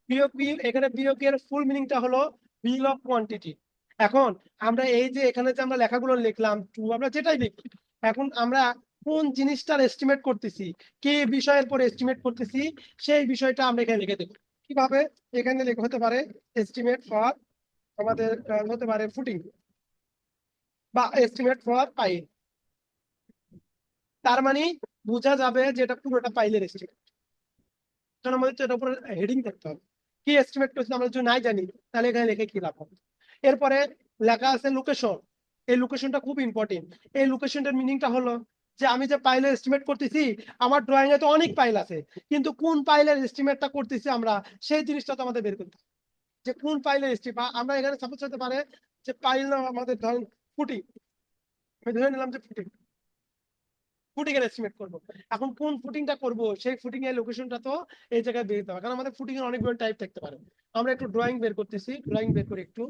S1: বিওকিউ, এখানে বিওকিউ এর ফুল মিনিংটা হলো বিল অফ কোয়ান্টিটি। এখন আমরা এই যে এখানে যে আমরা লেখাগুলো লিখলাম, টু আমরা যেটাই লিখি, এখন আমরা কোন জিনিসটার এস্টিমেট করতেছি, কি বিষয়ের পর এস্টিমেট করতেছি, সেই বিষয়টা আমরা এখানে লিখে দেবো। কিভাবে? এখানে লেখা হতে পারে এস্টিমেট ফর আমাদের হতে পারে ফুটিং, বা এস্টিমেট ফর পাইল। তার মানে বোঝা যাবে যে এটা পুরোটা পাইলের এস্টিমেট। কারণ আমাদের তো এটার উপর হেডিং করতে হবে, কি এস্টিমেট করছি আমরা যদি নাই জানি, তাহলে এখানে লিখে কি লাভ হবে। এরপরে লেখা আছে লোকেশন। এই লোকেশনটা খুব ইম্পর্টেন্ট। এই লোকেশনটার মিনিংটা হলো যে আমি যে পাইলের এস্টিমেট করতেছি, আমার ড্রয়িং এ তো অনেক পাইল আছে, কিন্তু কোন পাইলের এস্টিমেটটা করতেছি আমরা, সেই জিনিসটা তো আমাদের বের করতে হবে। যে কোন পাইলের এস্টিমেট, আমরা এখানে সাপোজ হতে পারে যে পাইল না আমাদের ধরেন ফুটিং, আমি ধরে নিলাম যে ফুটিং, ফুটিং এর এস্টিমেট করবো। এখন কোন ফুটিংটা করব, সেই ফুটিং এর লোকেশনটা তো এই জায়গায় বের দিতে হবে, কারণ আমাদের ফুটিং এর অনেকগুলো টাইপ থাকতে পারে। আমরা একটু ড্রয়িং বের করতেছি, ড্রয়িং বের করি একটু।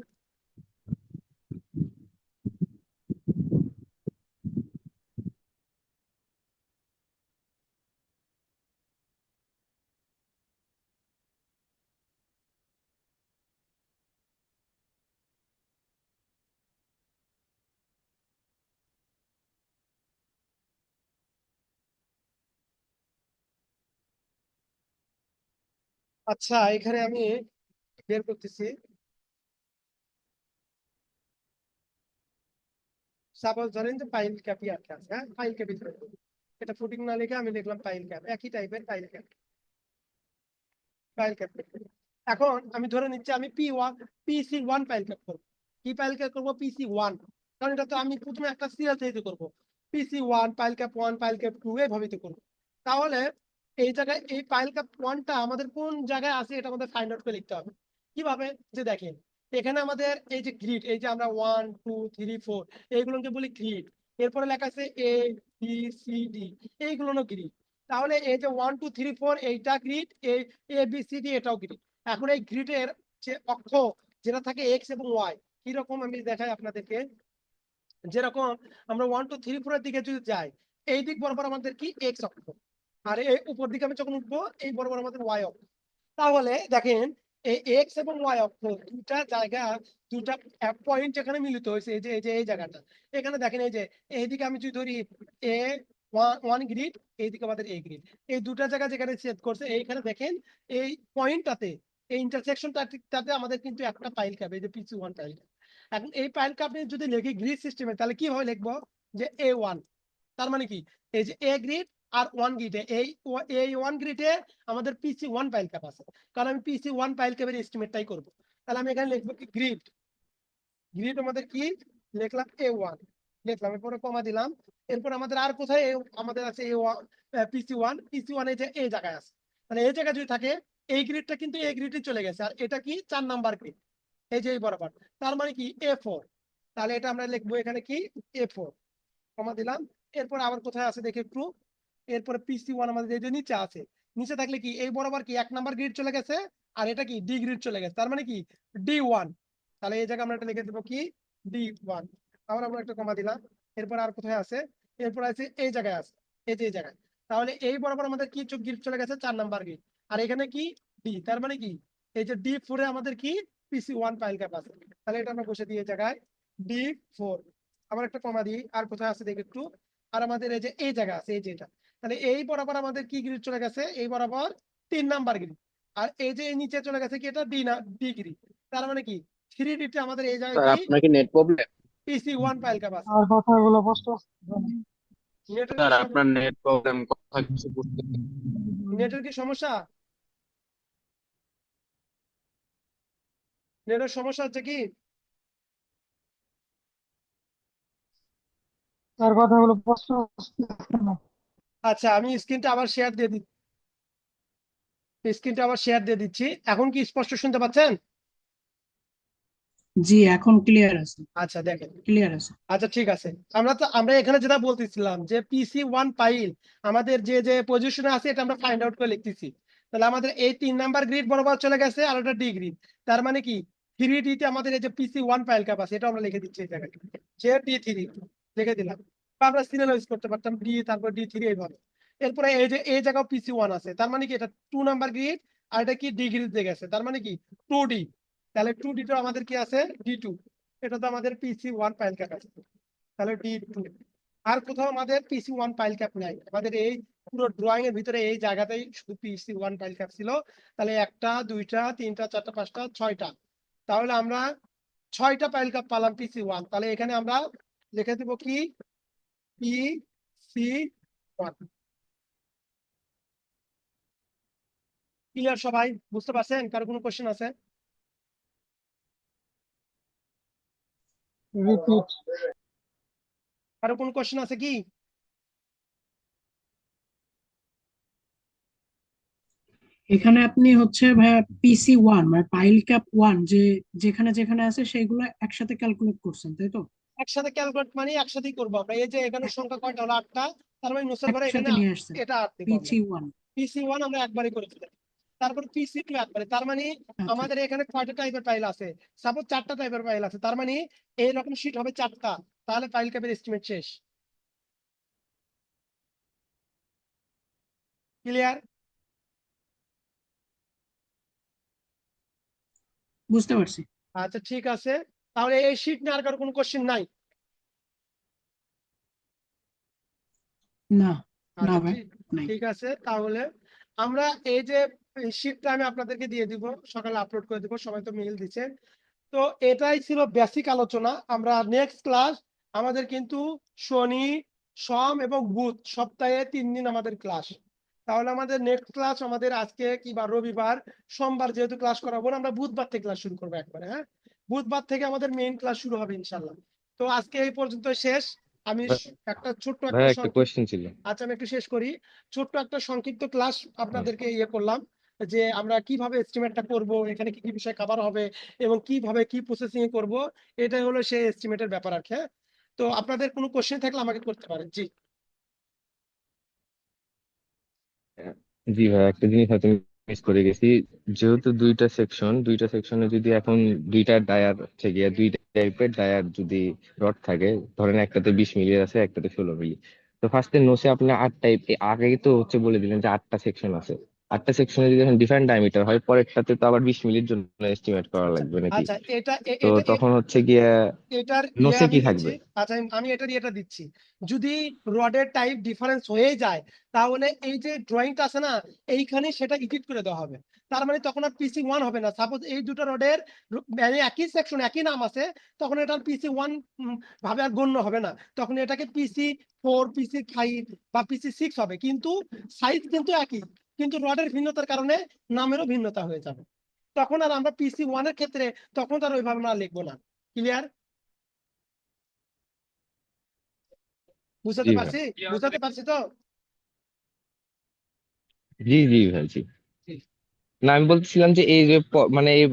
S1: আচ্ছা, এখানে আমি বের করতেছি। সাপোজ ধরেন যে পাইল ক্যাপই আটকে আছে, হ্যাঁ, পাইল ক্যাপই ধরে নিই। এটা ফুটিং না লিখে আমি লিখলাম পাইল ক্যাপ, একই টাইপের পাইল ক্যাপ, পাইল ক্যাপ। এখন আমি ধরে নিচ্ছি আমি PC1 পাইল ক্যাপ করবো। কি পাইল ক্যাপ করবো? PC1। কারণ এটা তো আমি প্রথমে একটা সিরিয়াল থেকে করবো। PC1 pile cap 1 pile cap 2 এইভাবে তো করবো। তাহলে এই জায়গায় এই পাইল ক্যাপ 1টা আমাদের কোন জায়গায় আছে এটা আমাদের ফাইন্ড আউট করে লিখতে হবে। কিভাবে? যে দেখেন, এখানে আমাদের এই যে গ্রিড, এই যে আমরা 1 2 3 4 এইগুলোকে বলি গ্রিড। এরপরে লেখা আছে ABCD, এইগুলো গ্রিড। তাহলে এই যে 1 2 3 4 এইটা গ্রিড, এই ABCD এটাও গ্রিড। এখন এই গ্রিডের যে অক্ষ যেটা থাকে এক্স এবং ওয়াই, কিরকম আমি দেখাই আপনাদেরকে। যেরকম আমরা 1 2 3 4 এর দিকে যদি যাই, এই দিক বরাবর আমাদের কি এক্স অক্ষ, আর এই উপর দিকে আমি যখন উঠবো এই বরাবর আমাদের ওয়াই অক্ষ। তাহলে দেখেন, এই এক্স এবং ওয়াই অক্ষ দুটা জায়গা, দুটা পয়েন্ট যেখানে মিলিত হয়েছে, এই যে এই জায়গাটা, এখানে দেখেন এই যে এইদিকে আমি যদি ধরি এ ওয়ান গ্রিড, এইদিকে আমাদের এ গ্রিড, এই দুটা জায়গা যেখানে ছেদ করছে এইখানে দেখেন এই পয়েন্টটাতে, এই ইন্টারসেকশনটাতে আমাদের কিন্তু একটা পাইল ক্যাপ, এই যে PC1 পাইল। এখন এই পাইল ক্যাপ আপনি যদি লিখি গ্রিড সিস্টেমে, তাহলে কিভাবে লিখবো? যে A1, তার মানে কি, এই যে এ গ্রিড আর 1 গ্রিডে, এই 1 গ্রিডে আমাদের PC1 পাইল ক্যাপ আছে। কারণ আমি PC1 পাইল ক্যাপের এস্টিমেটটাই করব। তাহলে আমি এখানে লিখবো কি গ্রিড, গ্রিড আমাদের কি লিখলাম A1, লিখলাম, এরপরে কমা দিলাম। এরপর আমাদের আর কোথায় আমাদের আছে PC1 এই যে এই জায়গায় আছে। মানে এই জায়গায় যদি থাকে, এই গ্রিডটা কিন্তু এই গ্রিডে চলে গেছে, আর এটা কি 4 নাম্বার গ্রিড, এই যে এই বরাবর। তার মানে কি A4। তাহলে এটা আমরা লিখবো এখানে কি A4, কমা দিলাম। এরপর আবার কোথায় আছে দেখি একটু। এরপরে PC1 আমাদের এই যে নিচে আছে, নিচে থাকলে কি এই বরাবর কি 1 নাম্বার গ্রিড চলে গেছে, আর এটা কি ডি গ্রিড চলে গেছে, তার মানে কি D1। তাহলে এই জায়গায় আমরা এটা লিখে দেবো কি D1। আবার আমরা একটা কমা দিলাম। এরপর আর কোথায় আছে? এরপর আছে এই জায়গায় আছে, এই যে এই জায়গায়। তাহলে এই বরাবর আমাদের কি গ্রিড চলে গেছে, 4 নাম্বার গ্রিড। আর এখানে কি ডি, তার মানে কি এই যে D4 এ আমাদের কি PC1 পাইল ক্যাপ আছে। তাহলে এটা আমরা বসে দিয়ে এই জায়গায় D4। আবার একটা কমা দিই, আর কোথায় আছে দেখি একটু। আর আমাদের এই যে এই জায়গা আছে, এই যে এটা। তাহলে এই বরাবর আমাদের কি গ্রিড চলে গেছে, এই বরাবর 3 নাম্বার গ্রিড। আর এই যে নিচে চলে গেছে কি এটা ডি গ্রিড। তার মানে কি 3 ডিতে আমাদের এই জায়গায়
S4: স্যার
S1: কি
S4: আপনার কি net problem?
S1: PC1 pile cap আছে।
S5: আর কথাগুলো স্পষ্ট
S1: নেটের কি
S4: স্যার আপনার নেট প্রবলেম, কথা কিছু বুঝতে
S1: নেটের কি সমস্যা? নেটের সমস্যা হচ্ছে কি?
S5: আর কথাগুলো স্পষ্ট না।
S1: আচ্ছা, আমি স্ক্রিনটা আবার শেয়ার দিয়ে দিচ্ছি। এখন কি স্পষ্ট শুনতে পাচ্ছেন?
S6: জি এখন ক্লিয়ার আছে,
S1: আচ্ছা দেখেন।
S6: ক্লিয়ার আছে।
S1: আচ্ছা ঠিক আছে। আমরা এখানে যেটা বলতেছিলাম যে PC1 পাইল আমাদের যে যে পজিশনে আছে এটা আমরা ফাইন্ড আউট করে লিখতেছি। তাহলে আমাদের এই 3 নাম্বার গ্রিড বরাবর চলে গেছে, আর ওটা ডি গ্রিড। তার মানে কি 3D তে আমাদের এই যে PC1 পাইল ক্যাপ আছে, এটা আমরা লিখে দিচ্ছি এই জায়গায়, যে D3 লিখে দিলাম। বা আমরা সিরিয়াল ওয়াইজ করতে পারতাম, ডি তারপর D3 এইভাবে। এরপরে এই যে এই জায়গাও PC1 আছে, তার মানে কি এটা 2 নাম্বার গ্রিড, আর এটা কি ডি গ্রিড দিয়ে গেছে, তার মানে কি 2D। তাহলে 2D তো আমাদের কি আছে D2। এটা তো আমাদের PC1 পাইল ক্যাপ আছে, তাহলে D2। আর কোথাও আমাদের PC1 পাইল ক্যাপ নাই, আমাদের এই পুরো ড্রয়িং এর ভিতরে এই জায়গাতেই শুধু PC1 পাইল ক্যাপ ছিল। তাহলে একটা দুইটা তিনটা চারটা পাঁচটা ছয়টা, তাহলে আমরা 6টা পাইল ক্যাপ পালাম PC1। তাহলে এখানে আমরা লিখে দিব কি PC1। ক্লিয়ার সবাই? বুঝতে পারছেন? কারো কোনো কোশ্চেন আছে?
S5: রিপিট।
S1: কারো কোনো কোশ্চেন আছে কি?
S6: এখানে আপনি হচ্ছে ভাইয়া PC1 মানে পাইল ক্যাপ 1 যে যেখানে যেখানে আছে সেইগুলো একসাথে ক্যালকুলেট করছেন তাই তো?
S1: একসাথে ক্যালকুলেট মানে একসাথেই করবো আমরা। এই যে এখানে সংখ্যা কয়টা হলো 8টা, তার মানে নুসের ঘরে এখানে
S6: একসাথে নিয়ে আসছেন
S1: এটা 8 দিব আমরা।
S6: PC1।
S1: PC1 আমরা একবারই করে ফেলি, তারপর PC2 একবারে। তার মানে
S6: আচ্ছা
S1: আমাদের এখানে কয়টা টাইপের ফাইল আছে? সাপোজ 4টা টাইপের ফাইল আছে, তার মানে এইরকম শীট হবে 4টা। তাহলে ফাইল ক্যাপের এস্টিমেট শেষ। ক্লিয়ার?
S6: বুঝতে পারছি।
S1: আচ্ছা ঠিক আছে। তাহলে এই শীট নিয়ে আর কারো কোনো কোশ্চেন নাই?
S6: না, না
S1: আচ্ছা
S6: ভাই
S1: ঠিক
S6: নাই।
S1: ঠিক আছে। তাহলে আমরা এই যে এই শীটটা আমি আপনাদেরকে দিয়ে দিব, সকালে আপলোড করে দিব, সবাই তো মেইল দিচ্ছে। তো এটাই ছিল বেসিক আলোচনা। আমরা নেক্সট ক্লাস আমাদের কিন্তু শনি, সোম এবং বুধ সপ্তাহে 3 দিন আমাদের ক্লাস। তাহলে আমাদের নেক্সট ক্লাস আমাদের আজকে কি বার, রবিবার, সোমবার যেহেতু ক্লাস করাবো না, আমরা বুধবার থেকে ক্লাস শুরু করবো একবারে। হ্যাঁ, বুধবার থেকে আমাদের মেইন ক্লাস শুরু হবে ইনশাল্লাহ। তো আজকে এই পর্যন্ত শেষ। আমি একটা ছোট্ট
S7: ভাই
S1: একটা
S7: একটা কোয়েশ্চেন ছিল।
S1: আচ্ছা আমি একটু শেষ করি। ছোট্ট একটা সংক্ষিপ্ত ক্লাস আপনাদেরকে ইয়ে করলাম যে আমরা কিভাবে এস্টিমেটটা করব, এখানে কি কি বিষয় কভার হবে এবং কিভাবে কি প্রসেসিং করব, এটাই হলো সেই এস্টিমেটের ব্যাপার আর কি। হ্যাঁ? তো আপনাদের কোনো কোশ্চেন থাকলে আমাকে করতে পারেন। জি
S7: জি ভাই, একটা জিনিস হয়তো মিস করে গেছি। যেহেতু দুইটা সেকশনে যদি এখন দুইটা ডায়ার থেকে দুই টাইপের ডায়ার যদি রড থাকে, ধরেন একটাতে 20 মিলি আছে, একটাতে 16 মিলি। তো ফার্স্টে নোসে আপনি 8 টাইপ, আগে তো হচ্ছে বলে দিলেন যে 8টা সেকশন আছে। 8টা সেকশনে যদি এখন ডিফারেন্ট ডায়ামিটার হয়, পরেরটাতে তো আবার 20 মিলির জন্য এস্টিমেট করা
S1: আচ্ছা
S7: লাগবে নাকি?
S1: আচ্ছা এটা
S7: তো তখন হচ্ছে গিয়ে
S1: এটার ইয়ে
S7: নোসে
S1: আমি
S7: কি
S1: দিচ্ছি।
S7: থাকবে?
S1: আচ্ছা আমি এটার ইয়েটা দিচ্ছি। যদি রডের টাইপ ডিফারেন্স হয়ে যায়, তাহলে এই যে ড্রয়িংটা আছে না, এইখানে সেটা এডিট করে দেওয়া হবে। তার মানে তখন আর PC1 হবে না। সাপোজ এই দুটো রডের মানে একই সেকশন একই নাম আছে, তখন এটার PC1 ভাবে আর গণ্য হবে না। তখন এটাকে PC4, PC5 বা PC6 হবে, কিন্তু সাইজ কিন্তু একই, কিন্তু রডের ভিন্নতার কারণে নামেরও ভিন্নতা হয়ে যাবে। তখন আর আমরা PC1 এর ক্ষেত্রে তখন তার ওইভাবে আমরা লিখবো না। ক্লিয়ার?
S7: জি
S1: বুঝাতে
S7: ভাই,
S1: পারছি? বুঝাতে পারছি তো?
S7: জি জি ভাই, জি। না, আমি বলতেছিলাম যে এই যে মানে এই,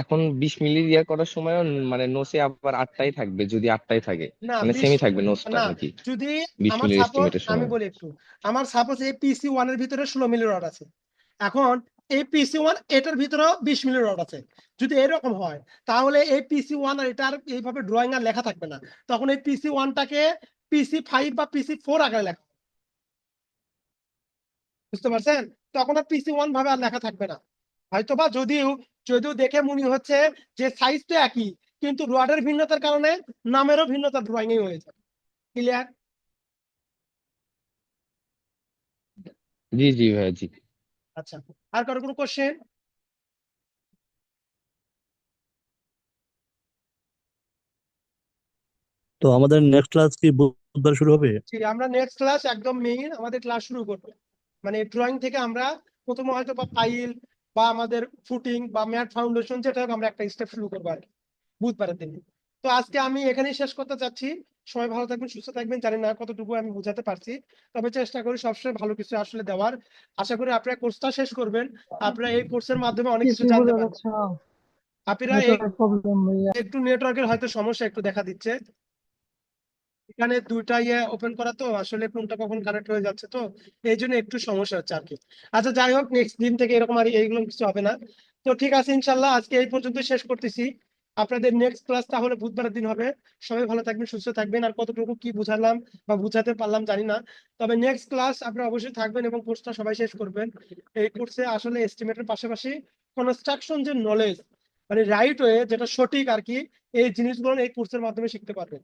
S7: এখন 20 মিলি ইয়া করার সময় মানে নোসে আবার 8টাই থাকবে, যদি 8টাই থাকে
S1: না
S7: মানে
S1: 20
S7: সেমি থাকবে নোসটা
S1: না,
S7: নাকি
S1: যদি
S7: 20 মিলির এস্টিমেটের
S1: আমি
S7: সময়?
S1: বলি একটু, আমার সাপোজ এই PC1 এর ভিতরে 16 মিলি রড আছে। এখন এই PC1 এটার ভিতরেও 20 মিলি রড আছে। যদি এরকম হয়, তাহলে এই PC1 আর এটার এইভাবে ড্রয়িং আর লেখা থাকবে না। তখন এই PC1টাকে PC5 বা PC4 আকারে লেখা। বুঝতে পারছেন? তখন আর PC1 ভাবে আর লেখা থাকবে না। হয়তোবা যদিও যদিও দেখে মনে হচ্ছে যে সাইজ তো একই, কিন্তু রডের ভিন্নতার কারণে নামেরও ভিন্নতা ড্রয়িং এ হয়ে যায়। ক্লিয়ার?
S7: জি জি ভাই, জি।
S1: আচ্ছা, আর কারো কোনো কোশ্চেন?
S3: তো আমাদের নেক্সট ক্লাস কি বুধবার শুরু হবে?
S1: ঠিক, আমরা নেক্সট ক্লাস একদম মেইন আমাদের ক্লাস শুরু করবো। মানে ড্রয়িং থেকে আমরা প্রথমে হয়তো বা ফাইল বা আমাদের ফুটিং বা ম্যাট ফাউন্ডেশন, যেটা হোক আমরা একটা স্টেপ শুরু করবো আর কি, বুধবারের দিনে। তো আজকে আমি এখানেই শেষ করতে চাচ্ছি। সবাই ভালো থাকবেন, সুস্থ থাকবেন। জানি না কতটুকু আমি বোঝাতে পারছি, তবে চেষ্টা করি সবসময় ভালো কিছু আসলে দেওয়ার। আশা করি আপনারা কোর্সটা শেষ করবেন, আপনারা এই কোর্সের মাধ্যমে অনেক কিছু
S5: কিছুই
S1: জানতে
S5: বোঝা
S1: পারবেন।
S5: যাচ্ছে না,
S1: আপনারা এই
S5: নেটওয়ার্ক প্রবলেম ভাইয়া।
S1: একটু নেটওয়ার্কের হয়তো সমস্যা একটু দেখা দিচ্ছে। এখানে দুইটা ইয়ে ওপেন করা, তো আসলে কোনটা কখন কানেক্ট হয়ে যাচ্ছে, তো এই জন্য একটু সমস্যা হচ্ছে আর কি। আচ্ছা যাই হোক, নেক্সট দিন থেকে এরকম আর এইগুলো কিছু হবে না। তো ঠিক আছে, ইনশাল্লাহ আজকে এই পর্যন্ত শেষ করতেছি। আপনাদের নেক্সট ক্লাস তাহলে বুধবারের দিন হবে। সবাই ভালো থাকবেন, সুস্থ থাকবেন। আর কতটুকু কি বুঝালাম বা বুঝাতে পারলাম জানি না, তবে নেক্সট ক্লাস আপনারা অবশ্যই থাকবেন এবং কোর্সটা সবাই শেষ করবেন। এই কোর্সে আসলে এস্টিমেটের পাশাপাশি কনস্ট্রাকশন যে নলেজ, মানে রাইট ওয়ে যেটা সঠিক আর কি, এই জিনিসগুলো এই কোর্সের মাধ্যমে শিখতে পারবেন।